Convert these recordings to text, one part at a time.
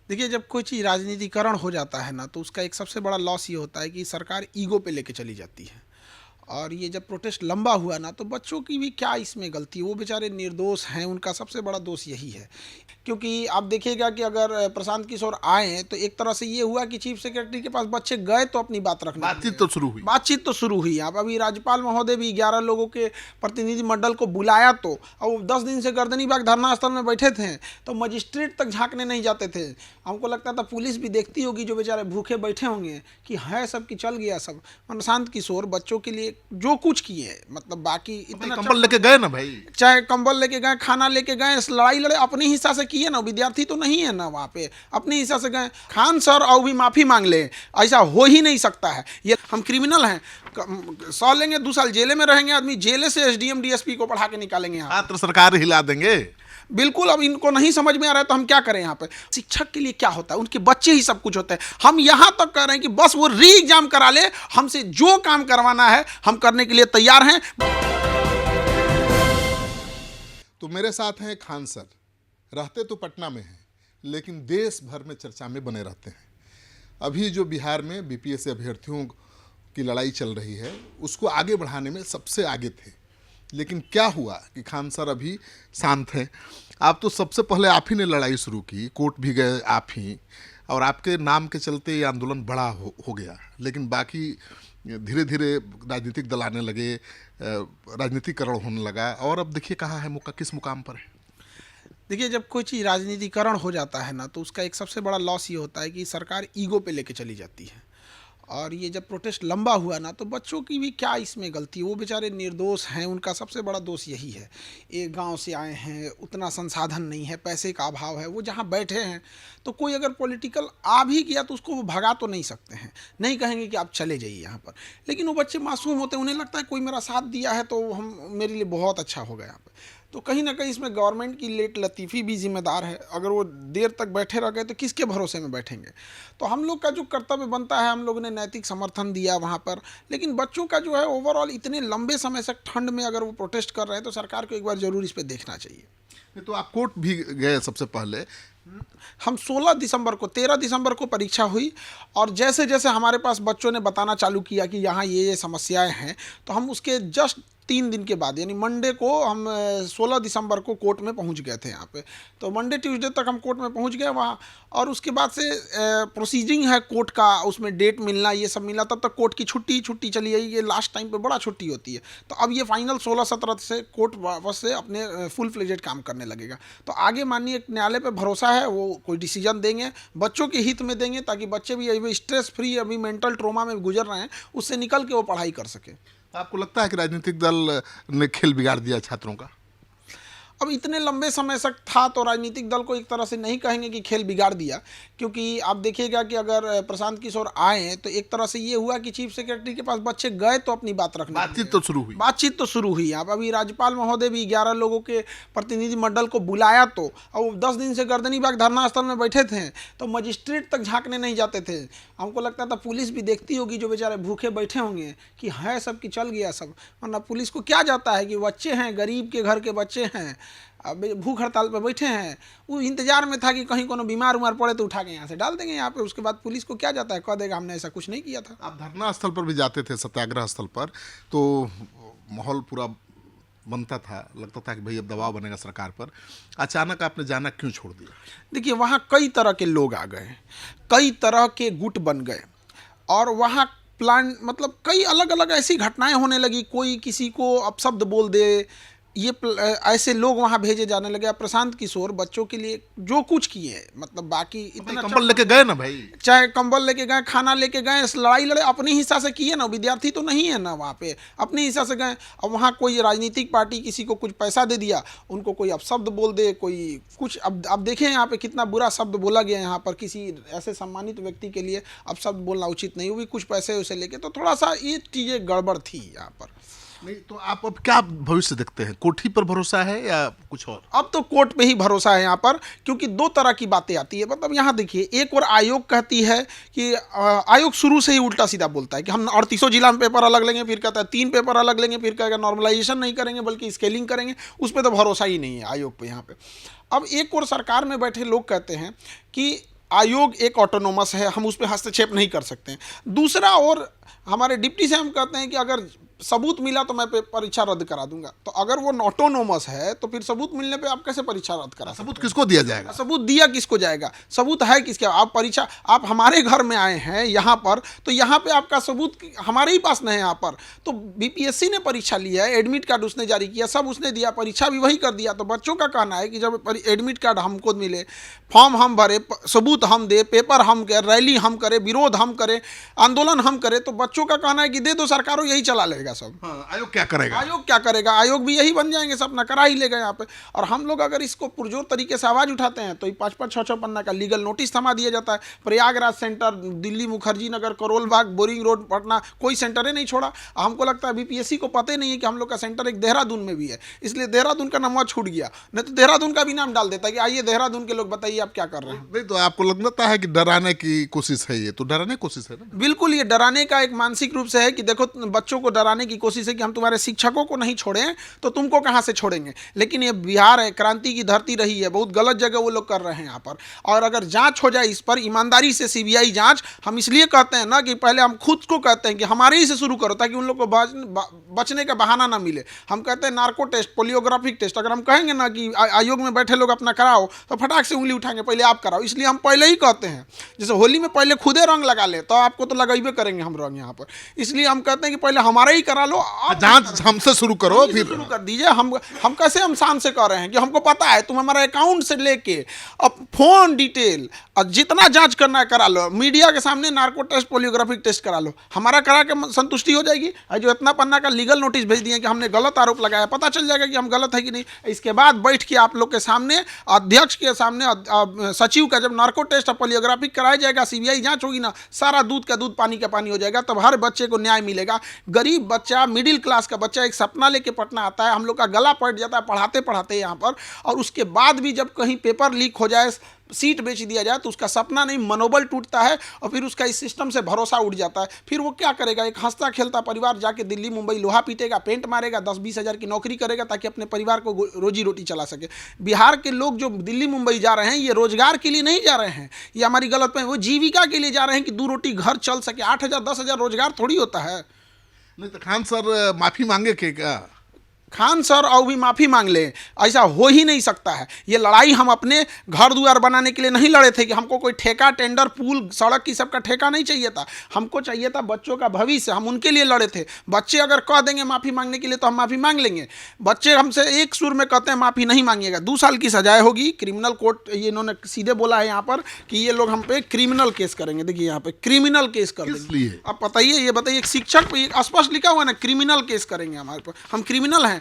देखिए, जब कोई चीज़ राजनीतिकरण हो जाता है ना, तो उसका एक सबसे बड़ा लॉस ये होता है कि सरकार ईगो पे लेके चली जाती है। और ये जब प्रोटेस्ट लंबा हुआ ना, तो बच्चों की भी क्या इसमें गलती है? वो बेचारे निर्दोष हैं, उनका सबसे बड़ा दोष यही है। क्योंकि आप देखिएगा कि अगर प्रशांत किशोर आए, तो एक तरह से ये हुआ कि चीफ सेक्रेटरी के पास बच्चे गए तो अपनी बात रखने के बातचीत लिए। तो शुरू हुई। बातचीत तो शुरू हुई। आप अभी राज्यपाल महोदय भी 11 लोगों के प्रतिनिधि मंडल को बुलाया, तो और वो 10 दिन से गर्दनी बाग धरना स्थल में बैठे थे, तो मजिस्ट्रेट तक झांकने नहीं जाते थे। हमको लगता था पुलिस भी देखती होगी, जो बेचारे भूखे बैठे होंगे कि है सब कि चल गया सब। प्रशांत किशोर बच्चों के लिए जो कुछ किए, मतलब बाकी इतना कंबल लेके गए ना भाई। चाहे कंबल लेके गए, खाना लेके गए, लड़ाई लड़े अपने हिस्सा से किए ना, विद्यार्थी तो नहीं है ना वहाँ पे, अपने हिस्सा से गए। खान सर और भी माफ़ी मांग ले, ऐसा हो ही नहीं सकता है। ये हम क्रिमिनल हैं, 100 लेंगे 2 साल जेले में रहेंगे आदमी, जेले से एसडीएम डीएसपी को पढ़ा के निकालेंगे यहाँ। छात्र सरकार हिला देंगे। बिल्कुल। अब इनको नहीं समझ में आ रहा है तो हम क्या करें? यहाँ पे शिक्षक के लिए क्या होता है? उनके बच्चे ही सब कुछ होते हैं। हम यहाँ तक कह रहे हैं कि बस वो री एग्जाम करा ले, हमसे जो काम करवाना है हम करने के लिए तैयार हैं। तो मेरे साथ हैं खान सर, रहते तो पटना में हैं लेकिन देश भर में चर्चा में बने रहते हैं। अभी जो बिहार में बीपीएससी अभ्यर्थियों की लड़ाई चल रही है उसको आगे बढ़ाने में सबसे आगे थे, लेकिन क्या हुआ कि खान सर अभी शांत हैं। आप तो सबसे पहले आप ही ने लड़ाई शुरू की, कोर्ट भी गए आप ही, और आपके नाम के चलते ये आंदोलन बड़ा हो गया। लेकिन बाकी धीरे धीरे राजनीतिक दल आने लगे, राजनीतिकरण होने लगा, और अब देखिए कहाँ है, मौका किस मुकाम पर है। देखिए, जब कोई चीज़ राजनीतिकरण हो जाता है ना, तो उसका एक सबसे बड़ा लॉस ये होता है कि सरकार ईगो पे लेके चली जाती है। और ये जब प्रोटेस्ट लंबा हुआ ना, तो बच्चों की भी क्या इसमें गलती है? वो बेचारे निर्दोष हैं, उनका सबसे बड़ा दोष यही है। एक गांव से आए हैं, उतना संसाधन नहीं है, पैसे का अभाव है, वो जहाँ बैठे हैं, तो कोई अगर पॉलिटिकल आ भी गया तो उसको वो भगा तो नहीं सकते हैं, नहीं कहेंगे कि आप चले जाइए यहाँ पर। लेकिन वो बच्चे मासूम होते हैं, उन्हें लगता है कोई मेरा साथ दिया है तो हम मेरे लिए बहुत अच्छा होगा यहाँ पर। तो कहीं ना कहीं इसमें गवर्नमेंट की लेट लतीफ़ी भी जिम्मेदार है। अगर वो देर तक बैठे रह गए तो किसके भरोसे में बैठेंगे? तो हम लोग का जो कर्तव्य बनता है, हम लोग ने नैतिक समर्थन दिया वहाँ पर। लेकिन बच्चों का जो है ओवरऑल इतने लंबे समय से ठंड में अगर वो प्रोटेस्ट कर रहे हैं, तो सरकार को एक बार ज़रूर इस पर देखना चाहिए। तो आप कोर्ट भी गए सबसे पहले। हम 16 दिसंबर को, 13 दिसंबर को परीक्षा हुई, और जैसे जैसे हमारे पास बच्चों ने बताना चालू किया कि यहाँ ये समस्याएं हैं, तो हम उसके जस्ट 3 दिन के बाद, यानी मंडे को हम 16 दिसंबर को कोर्ट में पहुंच गए थे यहाँ पे। तो मंडे ट्यूसडे तक हम कोर्ट में पहुंच गए वहाँ। और उसके बाद से प्रोसीजिंग है कोर्ट का, उसमें डेट मिलना, ये सब मिला, तब तक कोर्ट की छुट्टी चली गई। ये लास्ट टाइम पे बड़ा छुट्टी होती है। तो अब ये फाइनल 16-17 से कोर्ट वापस से अपने फुल फ्लेजेड काम करने लगेगा। तो आगे माननीय न्यायालय पे भरोसा है, वो कोई डिसीजन देंगे, बच्चों के हित में देंगे, ताकि बच्चे भी अभी स्ट्रेस फ्री, अभी मेंटल ट्रोमा में गुजर रहे हैं, उससे निकल के वो पढ़ाई कर सके। आपको लगता है कि राजनीतिक दल ने खेल बिगाड़ दिया छात्रों का? अब इतने लंबे समय तक था, तो राजनीतिक दल को एक तरह से नहीं कहेंगे कि खेल बिगाड़ दिया। क्योंकि आप देखिएगा कि अगर प्रशांत किशोर आए, तो एक तरह से ये हुआ कि चीफ सेक्रेटरी के पास बच्चे गए तो अपनी बात रखने के लिए। बातचीत तो शुरू हुई। बातचीत तो शुरू हुई। आप अभी राज्यपाल महोदय भी 11 लोगों के प्रतिनिधि मंडल को बुलाया, तो और वो 10 दिन से गर्दनी बाग धरना स्थल में बैठे थे, तो मजिस्ट्रेट तक झांकने नहीं जाते थे। हमको लगता था पुलिस भी देखती होगी, जो बेचारे भूखे बैठे होंगे कि है सब कि चल गया सब। वरना पुलिस को क्या जाता है कि बच्चे हैं, गरीब के घर के बच्चे हैं, अब भूख हड़ताल पे बैठे हैं, वो इंतजार में था कि कहीं कोनो बीमार उमार पड़े तो उठा के यहाँ से डाल देंगे यहाँ पे। उसके बाद पुलिस को क्या जाता है, कह देगा हमने ऐसा कुछ नहीं किया था। आप धरना स्थल पर भी जाते थे, सत्याग्रह स्थल पर, तो माहौल पूरा बनता था, लगता था कि भाई अब दबाव बनेगा सरकार पर। अचानक आपने जाना क्यों छोड़ दिया? देखिए, वहाँ कई तरह के लोग आ गए, कई तरह के गुट बन गए, और वहाँ प्लान, मतलब कई अलग अलग ऐसी घटनाएं होने लगी। कोई किसी को अपशब्द बोल दे, ये ऐसे लोग वहाँ भेजे जाने लगे। प्रशांत किशोर बच्चों के लिए जो कुछ किए, मतलब बाकी इतना कंबल लेके गए ना भाई। चाहे कंबल लेके गए, खाना लेके गए, लड़ाई लड़े, अपने हिस्सा से किए ना, विद्यार्थी तो नहीं है ना वहाँ पे, अपने हिस्सा से गए। अब वहाँ कोई राजनीतिक पार्टी किसी को कुछ पैसा दे दिया, उनको कोई अपशब्द बोल दे, कोई कुछ। अब देखें यहाँ पे कितना बुरा शब्द बोला गया यहाँ पर, किसी ऐसे सम्मानित व्यक्ति के लिए अपशब्द बोलना उचित नहीं, वो भी कुछ पैसे उसे लेके। तो थोड़ा सा ये चीज़ें गड़बड़ थी यहाँ पर। नहीं तो आप अब क्या भविष्य देखते हैं? कोठी पर भरोसा है या कुछ और? अब तो कोर्ट पे ही भरोसा है यहाँ पर, क्योंकि 2 तरह की बातें आती है। मतलब यहाँ देखिए, एक और आयोग कहती है कि आयोग शुरू से ही उल्टा सीधा बोलता है कि हम 38 जिला में पेपर अलग लेंगे, फिर कहता है 3 पेपर अलग लेंगे, फिर कहेगा नॉर्मलाइजेशन नहीं करेंगे बल्कि स्केलिंग करेंगे। उस पर तो भरोसा ही नहीं है आयोग पे यहाँ पे। अब एक और सरकार में बैठे लोग कहते हैं कि आयोग एक ऑटोनोमस है, हम उस पर हस्तक्षेप नहीं कर सकते हैं। दूसरा, और हमारे डिप्टी से हम कहते हैं कि अगर सबूत मिला तो मैं परीक्षा रद्द करा दूंगा। तो अगर वो ऑटोनोमस है तो फिर सबूत मिलने पे आप कैसे परीक्षा रद्द करा सकते हैं? सबूत किसको दिया जाएगा? सबूत दिया किसको जाएगा? सबूत है किसके? आप परीक्षा, आप हमारे घर में आए हैं यहाँ पर, तो यहाँ पे आपका सबूत हमारे ही पास नहीं है यहाँ पर। तो बीपीएससी ने परीक्षा लिया है, एडमिट कार्ड उसने जारी किया, सब उसने दिया, परीक्षा भी वही कर दिया। तो बच्चों का कहना है कि जब एडमिट कार्ड हमको मिले, फॉर्म हम भरे, सबूत हम दे, पेपर हम करें, रैली हम करें, विरोध हम करें, आंदोलन हम करें, तो बच्चों का कहना है कि दे दो, सरकारों यही चला लेगा सब। हाँ, आयोग क्या करेगा? आयोग क्या करेगा? आयोग भी यही बन जाएंगे, सब अपना करा ही लेगा यहाँ पे। और हम लोग अगर इसको पुरजोर तरीके से आवाज उठाते हैं तो 5-5, 6-6 पन्ना का लीगल नोटिस थमा दिया जाता है। Prayagraj centre, Delhi Mukherjee Nagar, Karol Bagh, boring road, Patna, कोई सेंटर ही नहीं छोड़ा। हमको लगता है बीपीएससी को पता ही नहीं है कि हम लोग का सेंटर एक देहरादून में भी है, इसलिए देहरादून का नाम छूट गया, नहीं तो देहरादून का भी नाम डाल देता है कि आइए देहरादून के लोग बताइए आप क्या कर रहे हैं। नहीं तो आपको लगता है कि डराने की कोशिश है? ये तो डराने की कोशिश है ना? बिल्कुल, ये डराने का एक मानसिक रूप से है कि देखो, बच्चों को डराने की कोशिश है कि हम तुम्हारे शिक्षकों को नहीं छोड़ें तो तुमको कहाँ से छोड़ेंगे। लेकिन ये बिहार है, क्रांति की धरती रही है, बहुत गलत जगह वो लोग कर रहे हैं यहाँ पर। और अगर जांच हो जाए इस पर ईमानदारी से, सीबीआई जांच, हम इसलिए कहते हैं ना कि पहले हम खुद को कहते हैं कि हमारे ही से शुरू करो ताकि उन लोग को बचने का बहाना ना मिले। हम कहते हैं नार्को टेस्ट, पोलियोग्राफिक टेस्ट, अगर हम कहेंगे ना कि आयोग में बैठे लोग अपना कराओ तो फटाक से उंगली उठाएंगे, पहले आप कराओ। इसलिए हम पहले ही कहते हैं, जैसे होली में पहले खुदे रंग लगा ले तो आपको तो लगाइबे करेंगे हम रंग यहाँ पर, इसलिए हम कहते हैं कि पहले हमारा ही करा लो, जांच हमसे शुरू करो, फिर शुरू कर दीजिए। हम कैसे हम शान से कह रहे हैं कि हमको पता है, तुम हमारा अकाउंट से लेके अब फोन डिटेल और जितना जांच करना है करा लो, मीडिया के सामने नार्को टेस्ट, पोलियोग्राफिक टेस्ट करा लो, हमारा करा के संतुष्टि हो जाएगी। जो इतना पन्ना का लीगल नोटिस भेज दिए कि हमने गलत आरोप लगाया, पता चल जाएगा कि हम गलत है कि नहीं। इसके बाद बैठ के आप लोग के सामने, अध्यक्ष के सामने, सचिव का जब नार्को टेस्ट और पोलियोग्राफिक कराया जाएगा, सीबीआई जांच होगी ना, सारा दूध का दूध पानी का पानी हो जाएगा। तब हर बच्चे को न्याय मिलेगा। गरीब बच्चा, मिडिल क्लास का बच्चा एक सपना लेके पटना आता है, हम लोग का गला पड़ जाता है पढ़ाते पढ़ाते यहाँ पर, और उसके बाद भी जब कहीं पेपर लीक हो जाए, सीट बेच दिया जाए तो उसका सपना नहीं, मनोबल टूटता है और फिर उसका इस सिस्टम से भरोसा उठ जाता है। फिर वो क्या करेगा? एक हंसता खेलता परिवार जाके दिल्ली मुंबई लोहा पीटेगा, पेंट मारेगा, 10-20 हज़ार की नौकरी करेगा ताकि अपने परिवार को रोजी रोटी चला सके। बिहार के लोग जो दिल्ली मुंबई जा रहे हैं, ये रोजगार के लिए नहीं जा रहे हैं, ये हमारी गलत है, वो जीविका के लिए जा रहे हैं कि 2 रोटी घर चल सके। 8,000 10,000 रोजगार थोड़ी होता है। नहीं तो खान सर माफी मांगे क्या? खान सर और भी माफ़ी मांग लें, ऐसा हो ही नहीं सकता है। ये लड़ाई हम अपने घर द्वार बनाने के लिए नहीं लड़े थे कि हमको कोई ठेका, टेंडर, पुल, सड़क की सबका ठेका नहीं चाहिए था। हमको चाहिए था बच्चों का भविष्य, हम उनके लिए लड़े थे। बच्चे अगर कह देंगे माफ़ी मांगने के लिए तो हम माफ़ी मांग लेंगे। बच्चे हमसे एक सुर में कहते हैं माफ़ी नहीं मांगिएगा, 2 साल की सजाए होगी। क्रिमिनल कोर्ट, ये इन्होंने सीधे बोला है यहाँ पर कि ये लोग हम पे क्रिमिनल केस करेंगे। देखिए यहाँ पे क्रिमिनल केस कर देंगे। अब बताइए, ये बताइए, शिक्षक पे स्पष्ट लिखा हुआ है ना, क्रिमिनल केस करेंगे हमारे पर। हम क्रिमिनल हैं,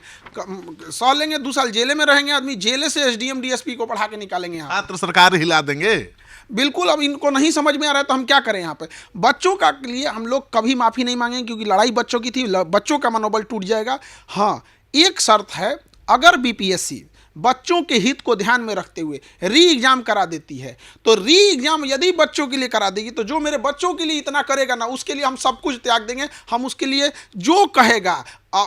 100 लेंगे, 2 साल जेले में रहेंगे आदमी, जेले से एसडीएम डीएसपी को पढ़ा के निकालेंगे यहाँ। छात्र सरकार हिला देंगे। बिल्कुल। अब इनको नहीं समझ में आ रहा है तो हम क्या करें यहाँ पे? बच्चों का लिए हम लोग कभी माफ़ी नहीं मांगेंगे क्योंकि लड़ाई बच्चों की थी, बच्चों का मनोबल टूट जाएगा। हाँ, एक शर्त है, अगर बीपीएससी बच्चों के हित को ध्यान में रखते हुए री एग्जाम करा देती है तो री एग्जाम यदि बच्चों के लिए करा देगी तो जो मेरे बच्चों के लिए इतना करेगा ना, उसके लिए हम सब कुछ त्याग देंगे। हम उसके लिए जो कहेगा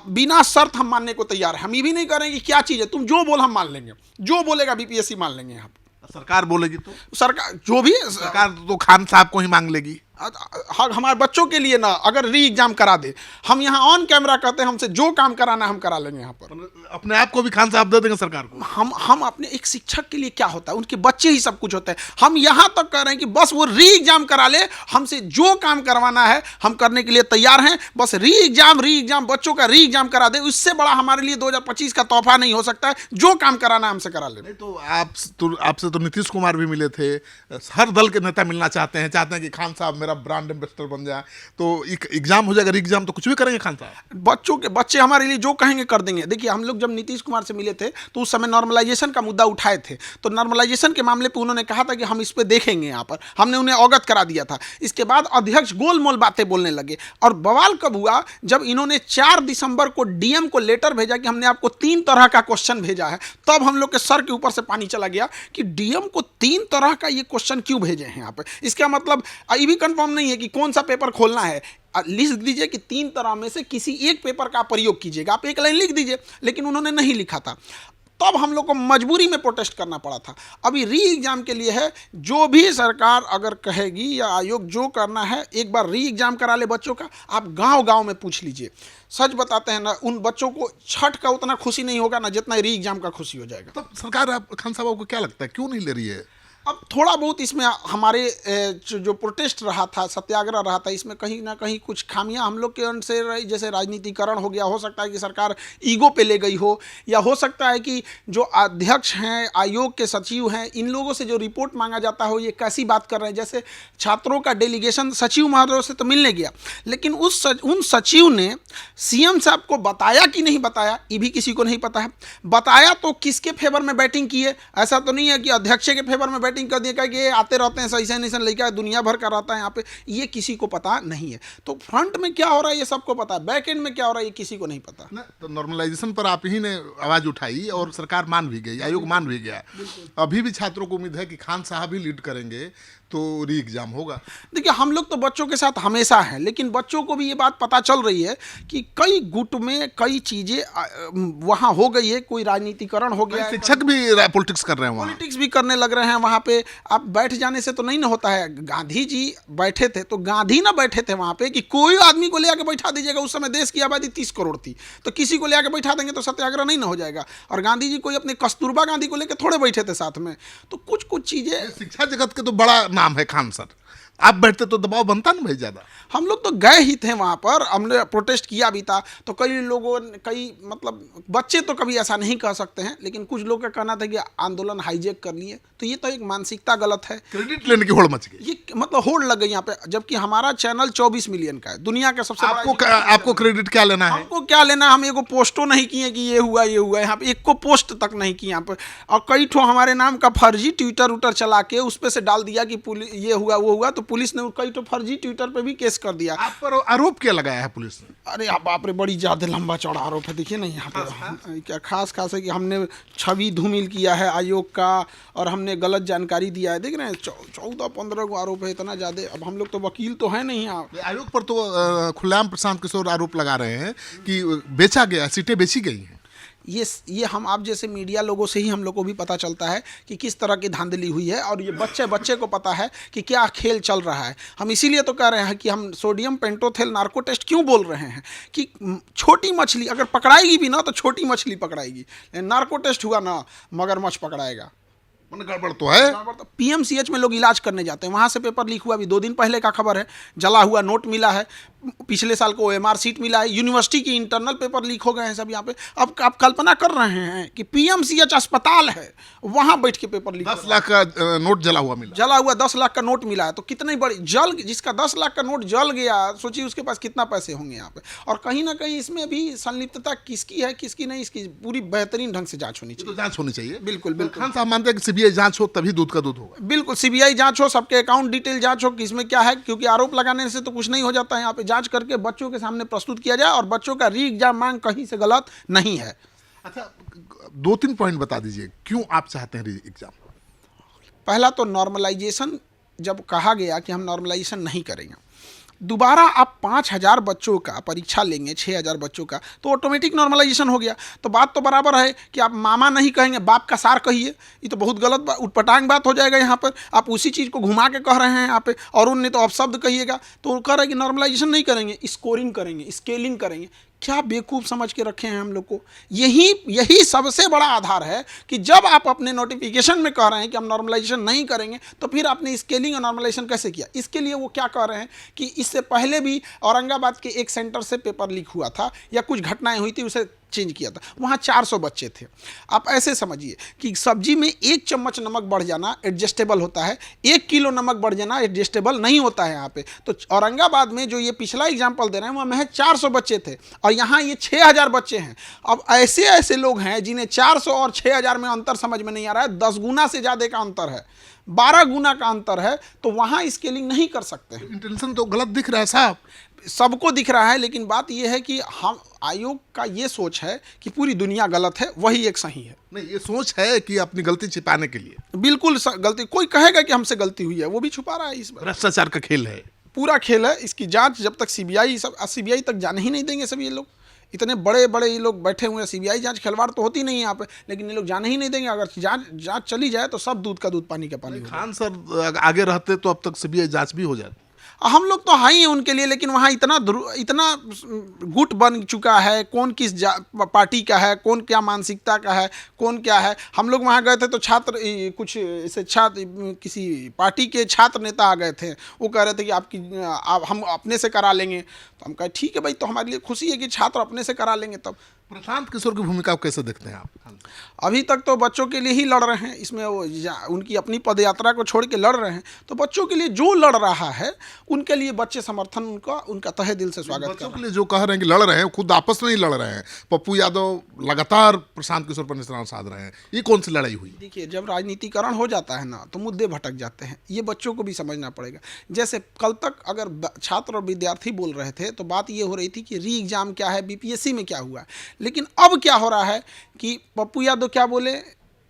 बिना शर्त हम मानने को तैयार है। हम ये भी नहीं करेंगे कि क्या चीज़ है, तुम जो बोल हम मान लेंगे, जो बोलेगा बीपीएससी मान लेंगे। यहाँ सरकार बोलेगी तो सरकार, जो भी सरकार तो खान साहब को ही मांग लेगी। हमारे बच्चों के लिए ना अगर री एग्जाम करा दे, हम यहाँ ऑन कैमरा कहते हैं हमसे जो काम कराना हम करा लेंगे। यहाँ पर अपने आप को भी खान साहब दे देंगे सरकार को। हम अपने, एक शिक्षक के लिए क्या होता है, उनके बच्चे ही सब कुछ होते हैं। हम यहाँ तक कह रहे हैं कि बस वो री एग्जाम करा ले, हमसे जो काम करवाना है हम करने के लिए तैयार हैं। बस री एग्जाम बच्चों का री एग्जाम करा दे, उससे बड़ा हमारे लिए 2025 का तोहफा नहीं हो सकता है। जो काम कराना है हमसे करा ले। तो आपसे तो नीतीश कुमार भी मिले थे, हर दल के नेता मिलना चाहते हैं कि खान साहब मेरा ब्रांड एम्बेसडर बन जाए। तो एग्जाम हो जाएगा, एग्जाम तो कुछ भी करेंगे खान साहब। बच्चे हमारे लिए जो कहेंगे कर देंगे। देखिए, हम लोग जब नीतीश कुमार से मिले थे तो उस समय नॉर्मलाइजेशन का मुद्दा उठाए थे, तो नॉर्मलाइजेशन के मामले पे उन्होंने कहा था कि हम इस पे देखेंगे। यहाँ पर हमने उन्हें अवगत करा दिया था। इसके बाद अध्यक्ष गोलमोल बातें बोलने लगे और बवाल कब हुआ, जब इन्होंने 4 दिसंबर को डीएम को लेटर भेजा कि हमने आपको 3 तरह का क्वेश्चन भेजा है। तब हम लोग के सर के ऊपर से पानी चला गया कि डीएम को 3 तरह का ये क्वेश्चन क्यों भेजे हैं यहाँ पे। इसका मतलब ये भी कंफर्म नहीं है कि कौन सा पेपर खोलना है। लिख दीजिए कि 3 तरह में से किसी एक पेपर का प्रयोग कीजिएगा, आप एक लाइन लिख दीजिए, लेकिन उन्होंने नहीं लिखा था। तब हम लोग को मजबूरी में प्रोटेस्ट करना पड़ा था। अभी री एग्ज़ाम के लिए है, जो भी सरकार अगर कहेगी या आयोग जो करना है, एक बार री एग्ज़ाम करा ले बच्चों का। आप गांव-गांव में पूछ लीजिए, सच बताते हैं ना, उन बच्चों को छठ का उतना खुशी नहीं होगा ना जितना री एग्ज़ाम का खुशी हो जाएगा। तब सरकार, आप खान साहब, आपको क्या लगता है क्यों नहीं ले रही है? अब थोड़ा बहुत इसमें हमारे जो प्रोटेस्ट रहा था, सत्याग्रह रहा था, इसमें कहीं ना कहीं कुछ खामियां हम लोग के अंश से रही। जैसे राजनीतिकरण हो गया, हो सकता है कि सरकार ईगो पे ले गई हो, या हो सकता है कि जो अध्यक्ष हैं, आयोग के सचिव हैं, इन लोगों से जो रिपोर्ट मांगा जाता हो, ये कैसी बात कर रहे हैं। जैसे छात्रों का डेलीगेशन सचिव महोदय से तो मिलने गया, लेकिन उन सचिव ने सीएम साहब को बताया कि नहीं बताया, ये भी किसी को नहीं पता है। बताया तो किसके फेवर में बैटिंग की है? ऐसा तो नहीं है कि अध्यक्ष के फेवर में बैटिंग कर दिया कि ये आते रहते हैं, सही नहीं लड़का दुनिया भर का रहता है यहाँ पे, ये किसी को पता नहीं है। तो फ्रंट में क्या हो रहा है ये सबको पता है, बैक एंड में क्या हो रहा है ये किसी को नहीं पता ना। तो नॉर्मलाइजेशन पर आप ही ने आवाज उठाई और सरकार मान भी गई, आयोग मान भी गया। अभी भी छात्रों को उम्मीद है कि खान साहब ही लीड करेंगे तो री एग्जाम होगा। देखिए, हम लोग तो बच्चों के साथ हमेशा हैं, लेकिन बच्चों को भी ये बात पता चल रही है कि कई गुट में कई चीज़ें वहाँ हो गई है, कोई राजनीतिकरण हो गया है, शिक्षक भी पॉलिटिक्स कर रहे हैं, वहाँ पॉलिटिक्स भी करने लग रहे हैं। वहाँ पे आप बैठ जाने से तो नहीं ना होता है। गांधी जी बैठे थे तो गांधी ना बैठे थे वहाँ पे कि कोई आदमी को ले आके बैठा दीजिएगा। उस समय देश की आबादी 30 करोड़ थी, तो किसी को ले आके बैठा देंगे तो सत्याग्रह नहीं ना हो जाएगा। और गांधी जी कोई अपने कस्तूरबा गांधी को लेकर थोड़े बैठे थे साथ में। तो कुछ चीज़ें, शिक्षा जगत के तो बड़ा नाम है खान सर, आप बैठते तो दबाव बनता ना भाई ज़्यादा। हम लोग तो गए ही थे वहाँ पर, हमने प्रोटेस्ट किया भी था। तो कई लोगों ने, कई मतलब बच्चे तो कभी ऐसा नहीं कह सकते हैं, लेकिन कुछ लोग का कहना था कि आंदोलन हाईजैक कर लिए। तो ये तो एक मानसिकता गलत है। क्रेडिट लेने की होड़ मच गई, ये मतलब होड़ लग गई यहाँ पे, जबकि हमारा चैनल 24 मिलियन का है, दुनिया का सबसे बड़ा। आपको क्रेडिट क्या लेना है? हमको क्या लेना? हम एगो पोस्टो नहीं किए कि ये हुआ ये हुआ। यहाँ पे एक को पोस्ट तक नहीं की यहाँ पे। और कई ठो हमारे नाम का फर्जी ट्विटर चला के उस पर से डाल दिया कि पुलिस ये हुआ वो हुआ, तो पुलिस ने कई तो फर्जी ट्विटर पे भी केस कर दिया। आप पर आरोप क्या लगाया है पुलिस ने? अरे बाप रे, बड़ी ज़्यादा लंबा चौड़ा आरोप है। देखिए ना यहाँ पे क्या खास है कि हमने छवि धूमिल किया है आयोग का, और हमने गलत जानकारी दिया है। देख रहे हैं 14-15 को आरोप है, इतना ज़्यादा। अब हम लोग तो वकील तो है नहीं। आप आयोग पर तो खुलेआम प्रशांत किशोर आरोप लगा रहे हैं कि बेचा गया, सीटें बेची गई हैं। ये हम आप जैसे मीडिया लोगों से ही हम लोग को भी पता चलता है कि किस तरह की धांधली हुई है, और ये बच्चे को पता है कि क्या खेल चल रहा है। हम इसीलिए तो कह रहे हैं कि हम सोडियम पेंटोथेल नार्को टेस्ट क्यों बोल रहे हैं कि छोटी मछली अगर पकड़ाएगी भी ना तो छोटी मछली पकड़ाएगी, नार्को टेस्ट हुआ ना मगरमच्छ पकड़ाएगा। गड़बड़ तो है। पीएमसीएच में लोग इलाज करने जाते हैं, वहाँ से पेपर लीक हुआ। अभी 2 दिन पहले का खबर है, जला हुआ नोट मिला है, पिछले साल को ओएमआर सीट मिला है, यूनिवर्सिटी की इंटरनल पेपर लीक हो गए हैं सब यहाँ पे। अब आप कल्पना कर रहे हैं कि पीएमसीएच अस्पताल है, वहाँ बैठ के पेपर लीक। 10 लाख का नोट जला हुआ 10 लाख का नोट मिला है। तो कितनी बड़ी जिसका 10 लाख का नोट जल गया, सोचिए उसके पास कितना पैसे होंगे यहाँ पे। और कहीं ना कहीं इसमें भी संलिप्तता किसकी है किसकी नहीं, इसकी पूरी बेहतरीन ढंग से जांच होनी चाहिए। तो जांच होनी चाहिए। बिल्कुल बिल्कुल। खान साहब मानते हैं कि सीबीआई जांच हो तभी दूध का दूध होगा। बिल्कुल, सीबीआई जांच हो, सबके अकाउंट डिटेल जांच हो कि इसमें क्या है, क्योंकि आरोप लगाने से तो कुछ नहीं हो जाता है। यहाँ पे जांच करके बच्चों के सामने प्रस्तुत किया जाए, और बच्चों का री एग्जाम मांग कहीं से गलत नहीं है। अच्छा, 2-3 पॉइंट बता दीजिए क्यों आप चाहते हैं री एग्जाम। पहला तो नॉर्मलाइजेशन, जब कहा गया कि हम नॉर्मलाइजेशन नहीं करेंगे, दोबारा आप 5000 बच्चों का परीक्षा लेंगे, 6000 बच्चों का, तो ऑटोमेटिक नॉर्मलाइजेशन हो गया। तो बात तो बराबर है कि आप मामा नहीं कहेंगे, बाप का सार कहिए। ये तो बहुत गलत उटपटांग बात हो जाएगा यहाँ पर। आप उसी चीज़ को घुमा के कह रहे हैं यहाँ पे, और उनने तो अपशब्द कहिएगा। तो वो कह रहे हैं कि नॉर्मलाइजेशन नहीं करेंगे, स्कोरिंग करेंगे, स्केलिंग करेंगे। क्या बेवकूफ़ समझ के रखे हैं हम लोग को। यही सबसे बड़ा आधार है कि जब आप अपने नोटिफिकेशन में कह रहे हैं कि हम नॉर्मलाइजेशन नहीं करेंगे, तो फिर आपने स्केलिंग और नॉर्मलाइजेशन कैसे किया। इसके लिए वो क्या कह रहे हैं कि इससे पहले भी औरंगाबाद के एक सेंटर से पेपर लीक हुआ था, या कुछ घटनाएं हुई थी, उसे चेंज किया था। वहाँ 400 बच्चे थे। आप ऐसे समझिए कि सब्जी में 1 चम्मच नमक बढ़ जाना एडजस्टेबल होता है, 1 किलो नमक बढ़ जाना एडजस्टेबल नहीं होता है यहाँ पे। तो औरंगाबाद में जो ये पिछला एग्जाम्पल दे रहे हैं, वहाँ महज 400 बच्चे थे, और यहाँ ये 6000 बच्चे हैं। अब ऐसे लोग हैं जिन्हें 400 और 6000 में अंतर समझ में नहीं आ रहा है। 10 गुना से ज़्यादा का अंतर है, 12 गुना का अंतर है। तो वहाँ स्केलिंग नहीं कर सकते हैं। इंटेंशन तो गलत दिख रहा है साहब, सबको दिख रहा है, लेकिन बात यह है कि हम आयोग का ये सोच है कि पूरी दुनिया गलत है, वही एक सही है। नहीं, ये सोच है कि अपनी गलती छिपाने के लिए। बिल्कुल गलती, कोई कहेगा कि हमसे गलती हुई है, वो भी छुपा रहा है। इस भ्रष्टाचार का खेल है, पूरा खेल है। इसकी जांच जब तक सीबीआई तक जाने ही नहीं देंगे सब ये लोग, इतने बड़े बड़े ये लोग बैठे हुए हैं, सीबीआई जांच खिलवाड़ तो होती नहीं है यहाँ पे, लेकिन ये लोग जाने ही नहीं देंगे। अगर जांच चली जाए तो सब दूध का दूध पानी का पानी हो जाए। खान सर आगे रहते तो अब तक सीबीआई जांच भी हो जाती। हम लोग तो हैं ही उनके लिए, लेकिन वहाँ इतना गुट बन चुका है, कौन किस पार्टी का है, कौन क्या मानसिकता का है, कौन क्या है। हम लोग वहाँ गए थे तो छात्र कुछ ऐसे किसी पार्टी के छात्र नेता आ गए थे, वो कह रहे थे कि हम अपने से करा लेंगे। तो हम कहे ठीक है भाई, तो हमारे लिए खुशी है कि छात्र अपने से करा लेंगे। तब प्रशांत किशोर की भूमिका आप कैसे देखते हैं आप? अभी तक तो बच्चों के लिए ही लड़ रहे हैं, इसमें वो उनकी अपनी पदयात्रा को छोड़ के लड़ रहे हैं। तो बच्चों के लिए जो लड़ रहा है उनके लिए बच्चे समर्थन उनका तहे दिल से स्वागत कर बच्चों रहे के लिए जो कह रहे हैं कि लड़ रहे हैं, खुद आपस में ही लड़ रहे हैं। पप्पू यादव लगातार प्रशांत किशोर पर निशाना साध रहे हैं, ये कौन सी लड़ाई हुई? देखिए, जब राजनीतिकरण हो जाता है ना तो मुद्दे भटक जाते हैं, ये बच्चों को भी समझना पड़ेगा। जैसे कल तक अगर छात्र और विद्यार्थी बोल रहे थे तो बात ये हो रही थी कि री एग्जाम क्या है, बीपीएससी में क्या हुआ है। लेकिन अब क्या हो रहा है कि पप्पू यादव क्या बोले,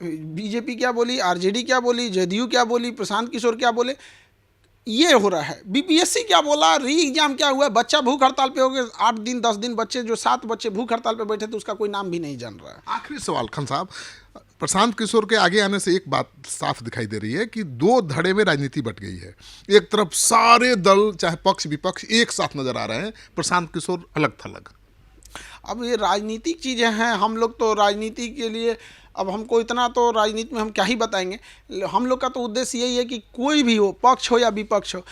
बीजेपी क्या बोली, आरजेडी क्या बोली, जदयू क्या बोली, प्रशांत किशोर क्या बोले, ये हो रहा है। बीपीएससी क्या बोला, री एग्जाम क्या हुआ, बच्चा भूख हड़ताल पे हो गए 8 दिन 10 दिन, बच्चे जो 7 बच्चे भूख हड़ताल पे बैठे थे उसका कोई नाम भी नहीं जान रहा है। आखिरी सवाल खान साहब, प्रशांत किशोर के आगे आने से एक बात साफ दिखाई दे रही है कि दो धड़े में राजनीति बट गई है। एक तरफ सारे दल चाहे पक्ष विपक्ष एक साथ नजर आ रहे हैं, प्रशांत किशोर अलग थलग। अब ये राजनीतिक चीज़ें हैं, हम लोग तो राजनीति के लिए, अब हमको इतना तो राजनीति में हम क्या ही बताएंगे। हम लोग का तो उद्देश्य यही है कि कोई भी हो, पक्ष हो या विपक्ष हो,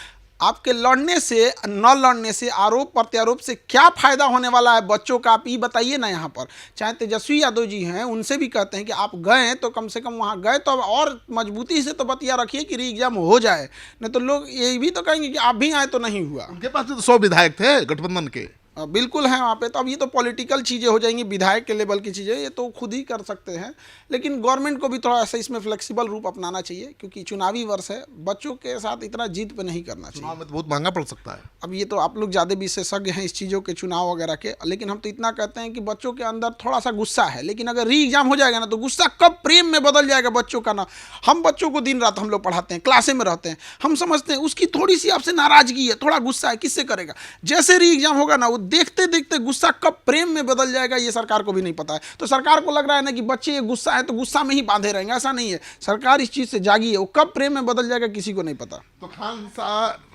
आपके लड़ने से न लड़ने से, आरोप प्रत्यारोप से क्या फ़ायदा होने वाला है बच्चों का, आप ये बताइए ना। यहाँ पर चाहे तेजस्वी यादव जी हैं, उनसे भी कहते हैं कि आप गए तो कम से कम वहाँ गए तो अब और मजबूती से तो बतिया रखिए कि री एग्जाम हो जाए, नहीं तो लोग ये भी तो कहेंगे कि आप भी आए तो नहीं हुआ। उनके पास तो 100 विधायक थे गठबंधन के। बिल्कुल हैं वहाँ पे। तो अब ये तो पॉलिटिकल चीज़ें हो जाएंगी, विधायक के लेवल की चीज़ें, ये तो खुद ही कर सकते हैं। लेकिन गवर्नमेंट को भी थोड़ा सा इसमें फ्लेक्सिबल रूप अपनाना चाहिए, क्योंकि चुनावी वर्ष है, बच्चों के साथ इतना जिद पे नहीं करना चाहिए। चुनाव में तो बहुत महंगा पड़ सकता है। अब ये तो आप लोग ज़्यादा विशेषज्ञ हैं इस चीज़ों के चुनाव वगैरह के, लेकिन हम तो इतना कहते हैं कि बच्चों के अंदर थोड़ा सा गुस्सा है, लेकिन अगर री एग्जाम हो जाएगा ना तो गुस्सा कब प्रेम में बदल जाएगा बच्चों का ना। हम बच्चों को दिन रात हम लोग पढ़ाते हैं, क्लासे में रहते हैं, हम समझते हैं उसकी थोड़ी सी आपसे नाराजगी है, थोड़ा गुस्सा है, किससे करेगा। जैसे री एग्जाम होगा ना, वो देखते देखते गुस्सा कब प्रेम में बदल जाएगा ये सरकार को भी नहीं पता है। तो सरकार को लग रहा है ना कि बच्चे ये गुस्सा है तो गुस्सा में ही बांधे रहेंगे, ऐसा नहीं है। सरकार इस चीज़ से जागी है, वो कब प्रेम में बदल जाएगा किसी को नहीं पता। तो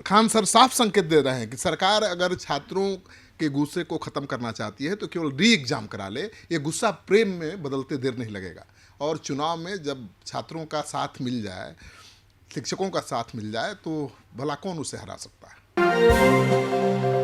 खान सर साफ संकेत दे रहे हैं कि सरकार अगर छात्रों के गुस्से को खत्म करना चाहती है तो केवल री एग्जाम करा ले, ये गुस्सा प्रेम में बदलते देर नहीं लगेगा। और चुनाव में जब छात्रों का साथ मिल जाए, शिक्षकों का साथ मिल जाए, तो भला कौन उसे हरा सकता है।